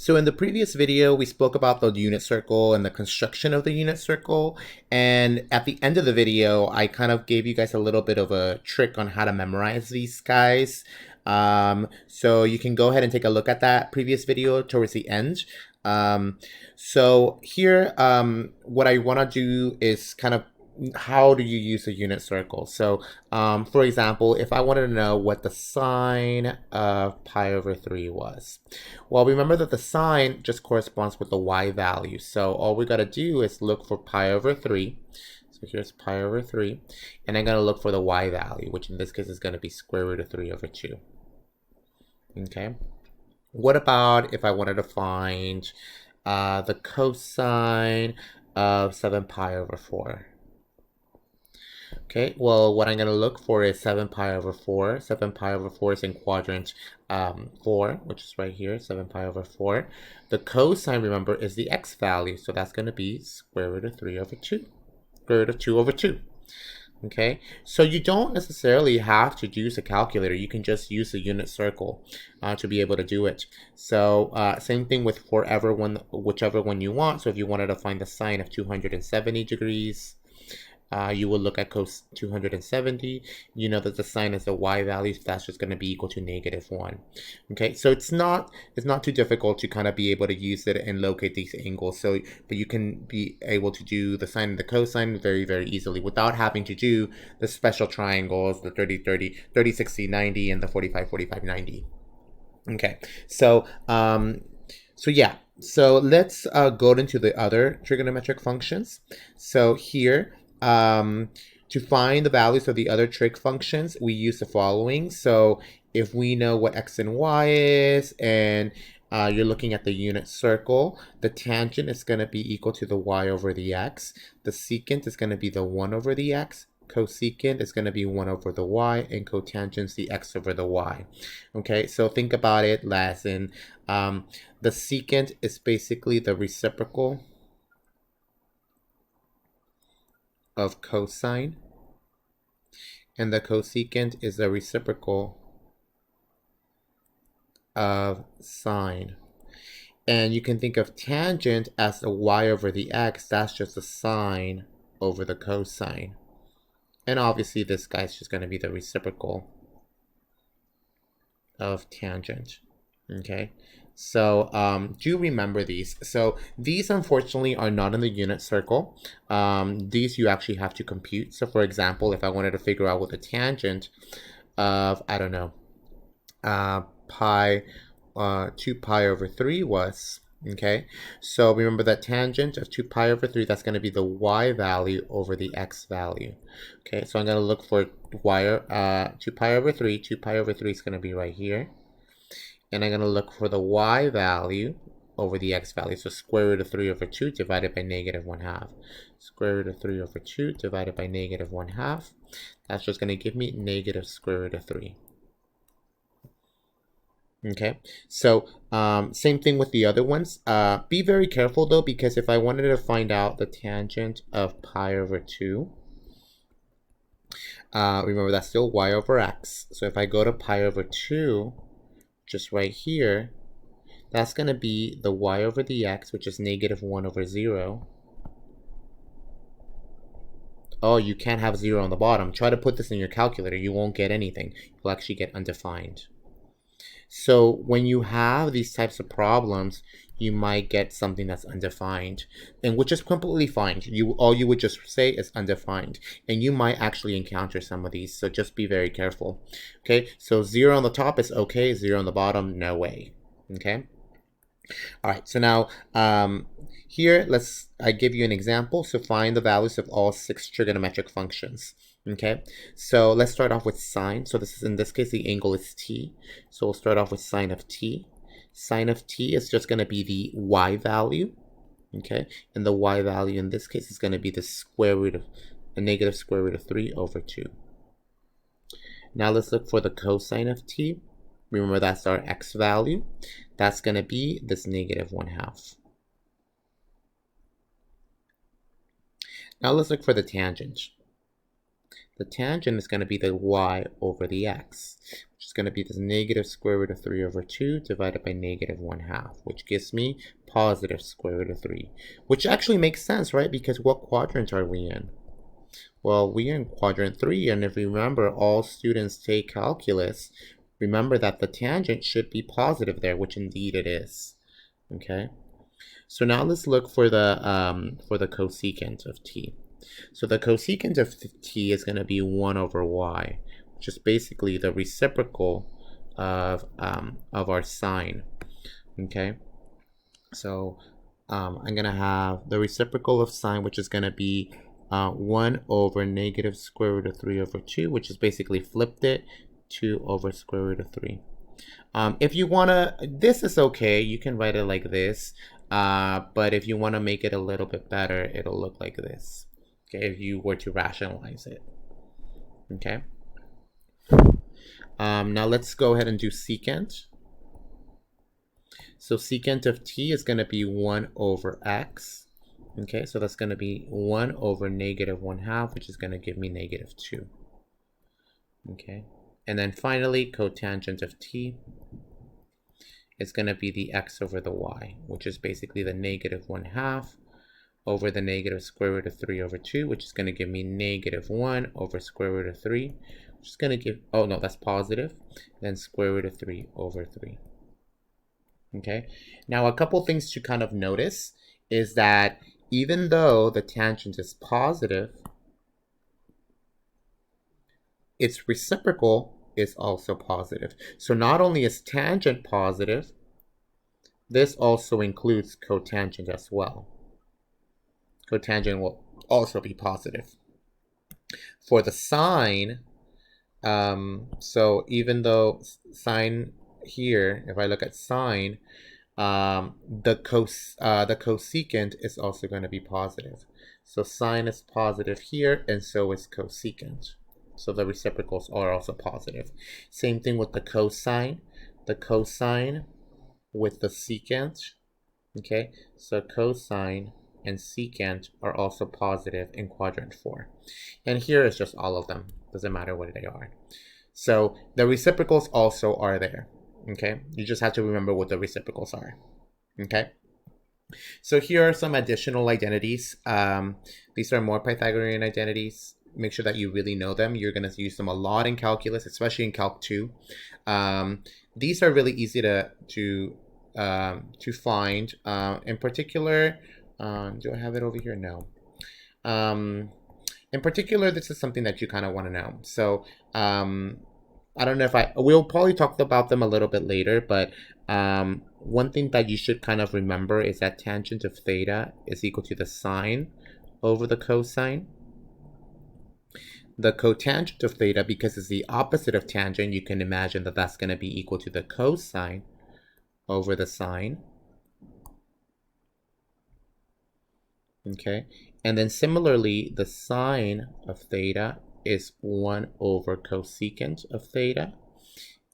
So in the previous video, we spoke about the unit circle and the construction of the unit circle. And at the end of the video, I kind of gave you guys a little bit of a trick on how to memorize these guys. So you can go ahead and take a look at that previous video towards the end. So here, what I want to do is kind of how do you use a unit circle? So, for example, if I wanted to know what the sine of pi over 3 was, well, remember that the sine just corresponds with the y value. So all we got to do is look for pi over 3. So here's pi over 3. And I'm going to look for the y value, which in this case is going to be square root of 3 over 2. Okay. What about if I wanted to find the cosine of 7 pi over 4? Okay, well, what I'm going to look for is 7 pi over 4. 7 pi over 4 is in quadrant 4, which is right here, 7 pi over 4. The cosine, remember, is the x value, so that's going to be square root of 3 over 2. Square root of 2 over 2. Okay, so you don't necessarily have to use a calculator. You can just use the unit circle to be able to do it. So same thing with whichever one you want. So if you wanted to find the sine of 270 degrees, you will look at cos 270. You know that the sine is the y value, so that's just going to be equal to -1. Okay, so it's not too difficult to kind of be able to use it and locate these angles. So, but you can be able to do the sine and the cosine very, very easily without having to do the special triangles, the 30, 30, 30, 60, 90, and the 45, 45, 90. Okay, so yeah. So let's go into the other trigonometric functions. So here, to find the values of the other trig functions, we use the following. So if we know what x and y is, and you're looking at the unit circle, the tangent is going to be equal to the y over the x. The secant is going to be the 1 over the x. Cosecant is going to be 1 over the y, and cotangent is the x over the y. Okay, so think about it as in the secant is basically the reciprocal of cosine, and the cosecant is the reciprocal of sine. And you can think of tangent as the y over the x. That's just the sine over the cosine. And obviously this guy's just going to be the reciprocal of tangent. Okay, so do remember these. So these unfortunately are not in the unit circle. These you actually have to compute. So for example, if I wanted to figure out what the tangent of, I don't know, 2 pi over 3 was, okay, so remember that tangent of 2 pi over 3, that's going to be the y value over the x value. Okay, so I'm going to look for 2 pi over 3. 2 pi over 3 is going to be right here. And I'm going to look for the y value over the x value. So square root of 3 over 2 divided by -1/2. Square root of 3 over 2 divided by -1/2. That's just going to give me negative square root of 3. Okay, so same thing with the other ones. Be very careful though, because if I wanted to find out the tangent of pi over 2, remember that's still y over x. So if I go to pi over 2, just right here, that's going to be the y over the x, which is -1 over 0. Oh, you can't have 0 on the bottom. Try to put this in your calculator. You won't get anything. You'll actually get undefined. So when you have these types of problems, you might get something that's undefined, and which is completely fine. All you would just say is undefined, and you might actually encounter some of these, so just be very careful. Okay, so 0 on the top is okay, 0 on the bottom, no way. Okay, all right, so now here I give you an example. So find the values of all 6 trigonometric functions. Okay, so let's start off with sine. So this is, in this case, the angle is t. So we'll start off with sine of t. Sine of t is just going to be the y value. Okay, and the y value in this case is going to be the square root of a negative square root of 3 over 2. Now let's look for the cosine of t. Remember that's our x value. That's going to be this -1/2. Now let's look for the tangent. the tangent is going to be the y over the x, which is going to be this negative square root of 3 over 2 divided by negative 1/2, which gives me positive square root of 3, which actually makes sense, right? Because what quadrant are we in? Well, we're in quadrant 3, and if you remember, all students take calculus, remember that the tangent should be positive there, which indeed it is. Okay, so now let's look for the cosecant of t. So the cosecant of t is going to be 1 over y, which is basically the reciprocal of our sine. Okay, so I'm going to have the reciprocal of sine, which is going to be 1 over negative square root of 3 over 2, which is basically flipped it, 2 over square root of 3. If you want to, this is okay, you can write it like this, but if you want to make it a little bit better, it'll look like this, okay, if you were to rationalize it. Okay. Now let's go ahead and do secant. So secant of t is going to be 1 over x. Okay, so that's going to be 1 over negative 1/2, which is going to give me negative 2. Okay, and then finally, cotangent of t is going to be the x over the y, which is basically the negative 1/2 over the negative square root of 3 over 2, which is going to give me negative 1 over square root of 3, which is going to give, oh no, that's positive, then square root of 3 over 3. Okay, now a couple things to kind of notice is that even though the tangent is positive, its reciprocal is also positive. So not only is tangent positive, this also includes cotangent as well. Cotangent will also be positive. For the sine, so even though sine here, if I look at sine, the cosecant is also going to be positive. So sine is positive here, and so is cosecant. So the reciprocals are also positive. Same thing with the cosine. The cosine with the secant. Okay, so cosine and secant are also positive in quadrant 4. And here is just all of them. Doesn't matter what they are. So the reciprocals also are there. Okay, you just have to remember what the reciprocals are. Okay, so here are some additional identities. These are more Pythagorean identities. Make sure that you really know them. You're going to use them a lot in calculus, especially in Calc 2. These are really easy to find. In particular, do I have it over here? No. In particular, this is something that you kind of want to know. So I don't know if we'll probably talk about them a little bit later, but one thing that you should kind of remember is that tangent of theta is equal to the sine over the cosine. The cotangent of theta, because it's the opposite of tangent, you can imagine that that's going to be equal to the cosine over the sine. Okay, and then similarly, the sine of theta is 1 over cosecant of theta,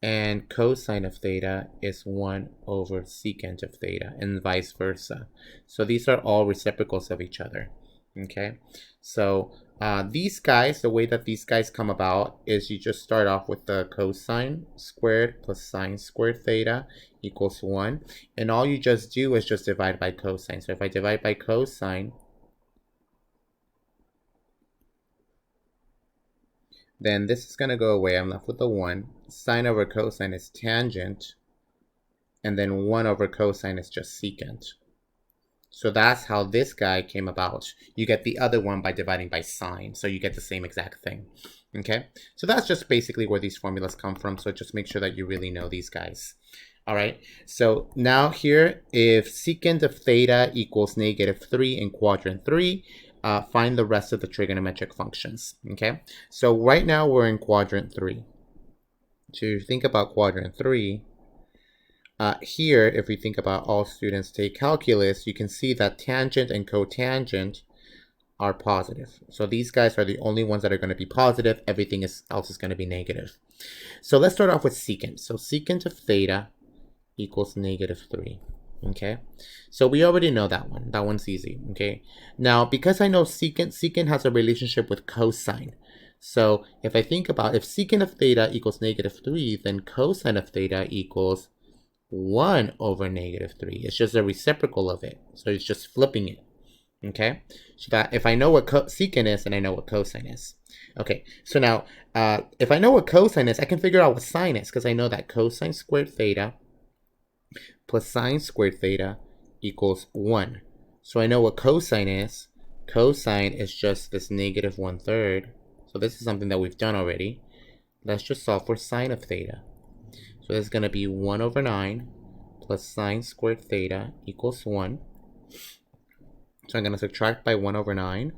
and cosine of theta is 1 over secant of theta, and vice versa. So these are all reciprocals of each other. Okay, so these guys, the way that these guys come about is you just start off with the cosine squared plus sine squared theta equals 1, and all you just do is just divide by cosine. So if I divide by cosine, then this is going to go away. I'm left with the 1. Sine over cosine is tangent, and then 1 over cosine is just secant. So that's how this guy came about. You get the other one by dividing by sine, so you get the same exact thing. Okay, so that's just basically where these formulas come from, so just make sure that you really know these guys. All right, so now here, if secant of theta equals negative 3 in quadrant 3, find the rest of the trigonometric functions. Okay, so right now we're in quadrant 3. To think about quadrant 3, here, if we think about all students take calculus, you can see that tangent and cotangent are positive. So these guys are the only ones that are going to be positive. Everything else is going to be negative. So let's start off with secant. So secant of theta equals negative 3. Okay, so we already know that one. That one's easy. Okay, now because I know secant has a relationship with cosine. So if I think about if secant of theta equals -3, then cosine of theta equals 1 over -3. It's just a reciprocal of it. So it's just flipping it. Okay? So that if I know what secant is, then I know what cosine is. Okay, so now if I know what cosine is, I can figure out what sine is because I know that cosine squared theta plus sine squared theta equals 1. So I know what cosine is. Cosine is just this -1/3. So this is something that we've done already. Let's just solve for sine of theta. So this is going to be 1 over 9 plus sine squared theta equals 1. So I'm going to subtract by 1 over 9.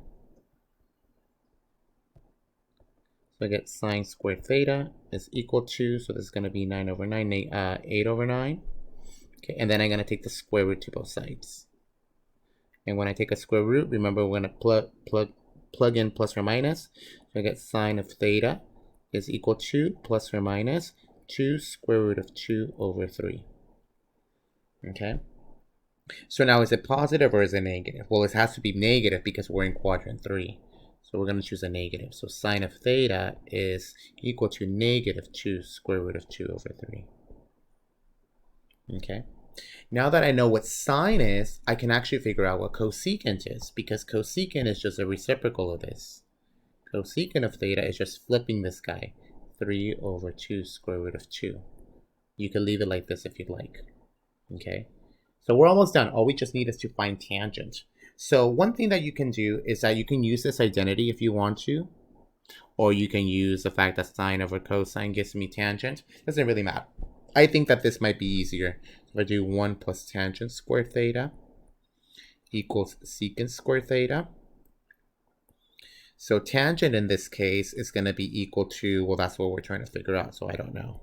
So I get sine squared theta is equal to, so this is going to be 9 over 9, 8 over 9. Okay, and then I'm going to take the square root to both sides. And when I take a square root, remember we're going to plug in plus or minus. So I get sine of theta is equal to plus or minus 2 square root of 2 over 3. Okay? So now is it positive or is it negative? Well, it has to be negative because we're in quadrant 3. So we're going to choose a negative. So sine of theta is equal to -2 square root of 2 over 3. Okay? Now that I know what sine is, I can actually figure out what cosecant is because cosecant is just a reciprocal of this. Cosecant of theta is just flipping this guy, 3 over 2 square root of 2. You can leave it like this if you'd like. Okay? So we're almost done. All we just need is to find tangent. So one thing that you can do is that you can use this identity if you want to, or you can use the fact that sine over cosine gives me tangent. Doesn't really matter. I think that this might be easier. If I do 1 plus tangent squared theta equals secant squared theta. So tangent in this case is going to be equal to, well, that's what we're trying to figure out, so I don't know.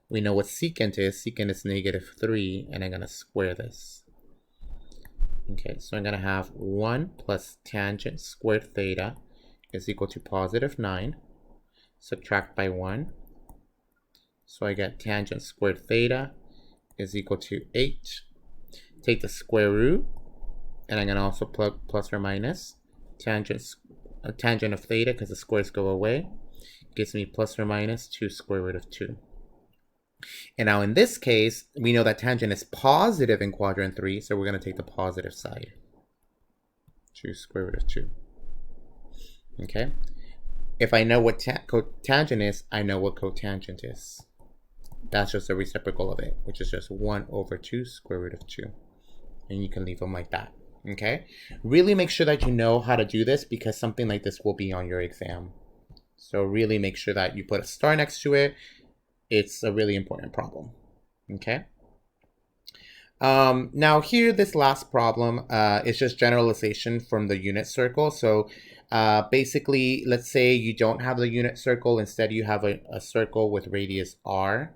We know what secant is. Secant is -3, and I'm going to square this. Okay, so I'm going to have 1 plus tangent squared theta is equal to +9. Subtract by 1. So I get tangent squared theta is equal to 8. Take the square root, and I'm going to also plug plus or minus. Tangent of theta, because the squares go away, gives me plus or minus 2 square root of 2. And now in this case, we know that tangent is positive in quadrant 3, so we're going to take the positive side. 2 square root of 2. Okay? If I know what cotangent is, I know what cotangent is. That's just a reciprocal of it, which is just 1 over 2 square root of 2. And you can leave them like that. Okay? Really make sure that you know how to do this because something like this will be on your exam. So really make sure that you put a star next to it. It's a really important problem. Okay? Now here, this last problem is just generalization from the unit circle. So basically, let's say you don't have the unit circle. Instead, you have a circle with radius r.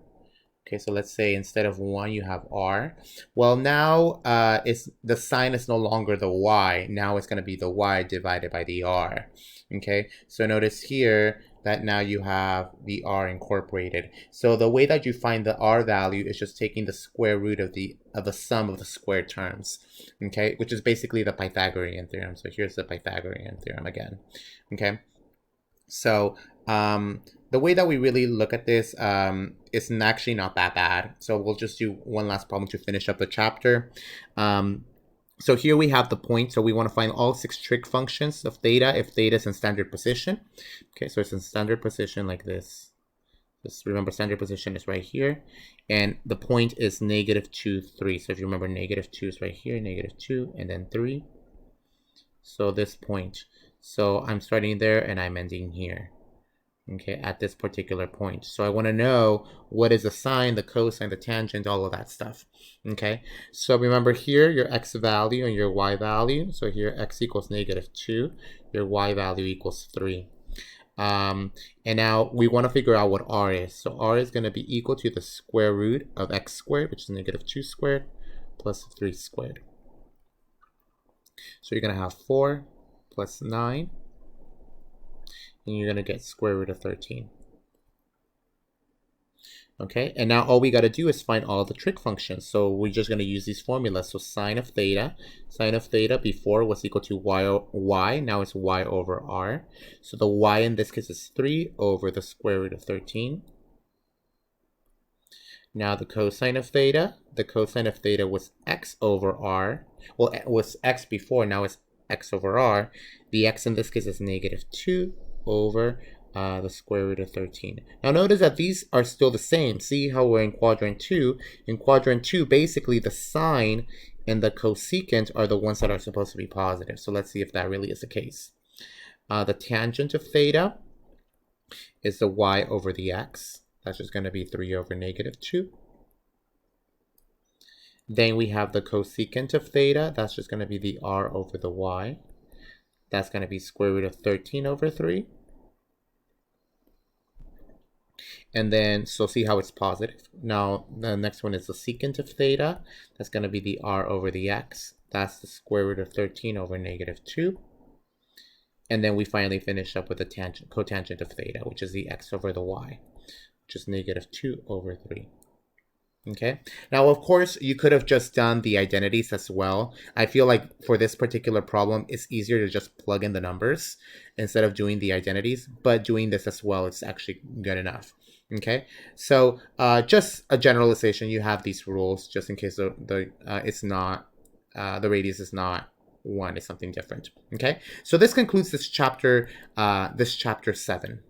Okay, so let's say instead of 1, you have r. Well, now the sign is no longer the y. Now it's going to be the y divided by the r. Okay, so notice here that now you have the r incorporated. So the way that you find the r value is just taking the square root of the sum of the squared terms. Okay, which is basically the Pythagorean theorem. So here's the Pythagorean theorem again. Okay, so the way that we really look at this is actually not that bad. So we'll just do one last problem to finish up the chapter. So here we have the point. So we want to find all 6 trig functions of theta if theta is in standard position. Okay, so it's in standard position like this. Just remember standard position is right here. And the point is -2, 3. So if you remember, -2 is right here, -2, and then 3. So this point. So I'm starting there and I'm ending here. Okay, at this particular point. So I want to know what is the sine, the cosine, the tangent, all of that stuff. Okay, so remember here your x value and your y value. So here x equals -2, your y value equals 3. And now we want to figure out what r is. So r is going to be equal to the square root of x squared, which is -2 squared, plus 3 squared. So you're going to have 4 plus 9. And you're going to get square root of 13. Okay, and now all we got to do is find all the trig functions. So we're just going to use these formulas. So sine of theta before was equal to y, now it's y over r. So the y in this case is 3 over the square root of 13. Now the cosine of theta was x over r. Well, it was x before, now it's x over r. The x in this case is negative 2 over the square root of 13. Now notice that these are still the same. See how we're in quadrant 2? In quadrant 2, basically the sine and the cosecant are the ones that are supposed to be positive. So let's see if that really is the case. The tangent of theta is the y over the x. That's just going to be 3 over negative 2. Then we have the cosecant of theta. That's just going to be the r over the y. That's going to be square root of 13 over 3. And then, so see how it's positive. Now, the next one is the secant of theta. That's going to be the r over the x. That's the square root of 13 over negative 2. And then we finally finish up with the cotangent of theta, which is the x over the y, which is negative 2 over 3. Okay, now of course you could have just done the identities as well. I feel like for this particular problem, it's easier to just plug in the numbers instead of doing the identities, but doing this as well is actually good enough. Okay, so just a generalization, you have these rules just in case it's not, the radius is not 1, it's something different. Okay, so this concludes this chapter 7.